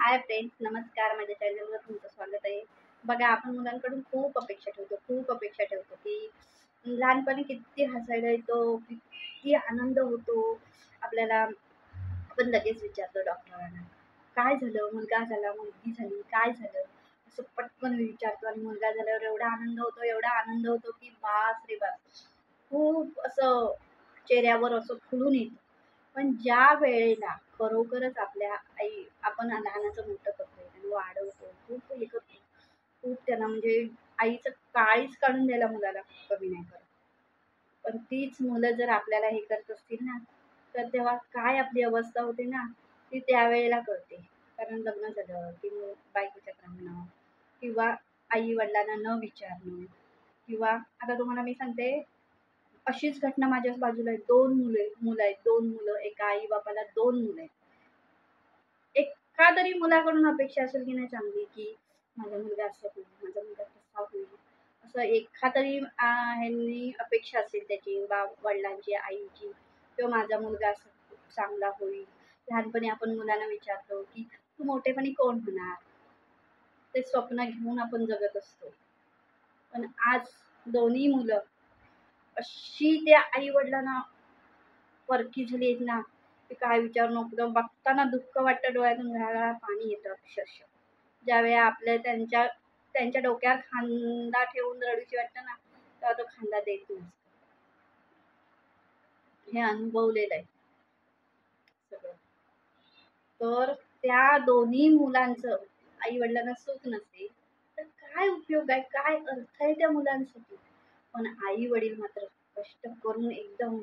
Hi friends, नमस्कार. माझ्या चॅनलवर तुमचं स्वागत आहे. बघा, आपण मुलांकडून खूप अपेक्षा ठेवतो की लहानपणी किती हसायला येतो, किती आनंद होतो आपल्याला. आपण लगेच विचारतो डॉक्टरांना, काय झालं, मुलगा झाला, मुलगी झाली, काय झालं, असं पटकन विचारतो. आणि मुलगा झाल्यावर एवढा आनंद होतो की बास रे बास, खूप असं चेहऱ्यावर असं खुलून येतं. पण ज्या वेळेला खरोखरच आपल्या आई आपण लहानाचं मोठं करतोय आणि वाढवतो, खूप हे करतो, खूप त्यांना म्हणजे आईचं काळीच काढून द्यायला मुलाला कमी नाही करत. पण तीच मुलं जर आपल्याला हे करत असतील ना, तर तेव्हा काय आपली अवस्था होते ना, ती त्यावेळेला कळते. कारण लग्न झालं की बायकोच्यात राहणं, किंवा आई वडिलांना न विचारणं, किंवा आता तुम्हाला मी सांगते, अशीच घटना माझ्याच बाजूला आहे. 2 मुलं आहेत, 2 मुलं. एका आई-बापाला 2 मुलं आहेत. एका तरी मुलाकडून अपेक्षा असेल की नाही चांगली, की माझा मुलगा असं होईल, माझा मुलगा तसा होईल. असं एका तरी ह्यांनी अपेक्षा असेल त्याची, वडिलांची, आईची, किंवा माझा मुलगा असं चांगला होईल. लहानपणी आपण मुलांना विचारतो, की तू मोठेपणी कोण होणार? ते स्वप्न घेऊन आपण जगत असतो. पण आज दोन्ही मुलं अशी त्या आई-वडिलांना परकी झाली आहेत ना, की काय विचारू नको. बघताना दुःख वाटतं, डोळ्यातून घळाघळा पाणी येतं अक्षरशः. ज्यावेळी आपल्या त्यांच्या त्यांच्या डोक्यावर खांदा ठेवून रडूशी वाटतं ना, तेव्हा तो खांदा देत नसतो. हे अनुभवलेलं आहे सगळं. तर त्या दोन्ही मुलांचं आई-वडिलांना सुख नसेल, तर काय उपयोग आहे? काय अर्थ आहे त्या मुलांसाठी? पण आई-वडील मात्र कष्ट करून एकदम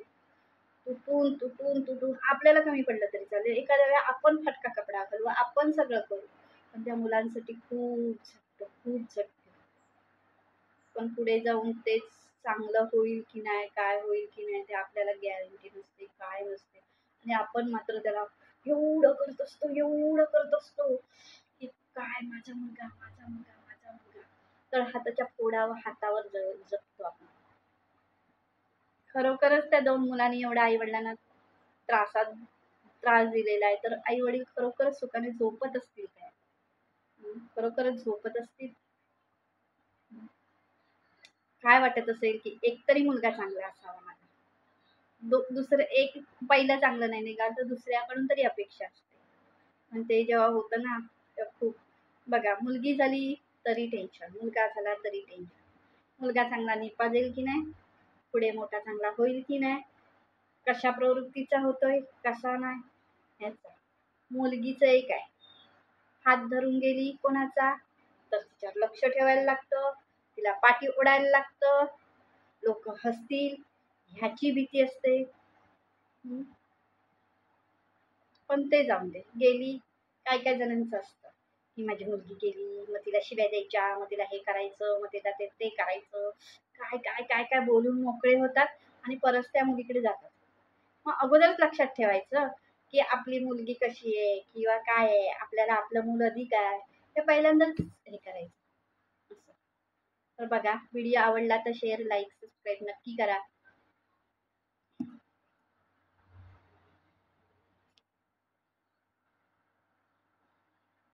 तुटून आपल्याला कमी पडलं तरी चालेल. एखाद्या वेळेला आपण फटका कपडा घालू, आपण सगळं करू. पण त्या मुलांसाठी खूप झटतो. पण पुढे जाऊन तेच चांगलं होईल की नाही, काय होईल की नाही, ते आपल्याला गॅरंटी नसते, काय नसते. आणि आपण मात्र त्याला एवढं करत असतो, की काय माझा मुलगा. तर हाताच्या फोडावर हातावर जगतो आपण. खरोखरच त्या 2 मुलांनी एवढ्या आई-वडिलांना त्रास दिलेला आहे, तर आई-वडील खरोखरच सुखाने झोपत असतील काय? खरोखरच झोपत असतील? काय वाटत असेल, की एक तरी मुलगा चांगला असावा माझा. दुसरं एक पहिलं चांगलं नाही निघालं, तर दुसऱ्याकडून तरी अपेक्षा असते. आणि ते जेव्हा होतं ना, तेव्हा खूप. बघा, मुलगी झाली तरी टेन्शन, मुलगा झाला तरी टेन्शन. मुलगा चांगला निपाजेल की नाही? पुढे मोठा चांगला होईल की नाही? कशा प्रवृत्तीचा होतोय, कसा नाही, ह्याचा. मुलगीचं एक आहे, हात धरून गेली कोणाचा, तर तिच्यावर लक्ष ठेवायला लागतं, तिला पाठी ओढायला लागतं, लोक हसतील ह्याची भीती असते. हम्म. पण ते जाऊन दे, गेली. काय काय जणांचं असतं, की माझी मुलगी गेली, मग तिला शिव्या द्यायच्या, मग तिला हे करायचं, मग तिला ते करायचं, काय बोलून मोकळे होतात आणि परत त्या मुलीकडे जातात. मग अगोदरच लक्षात ठेवायचं, की आपली मुलगी कशी आहे किंवा काय आहे, आपल्याला आपलं मुलं अधिक आहे, हे पहिल्यांदाच हे करायचं असं. तर बघा, व्हिडिओ आवडला तर शेअर, लाईक, सबस्क्राईब नक्की करा.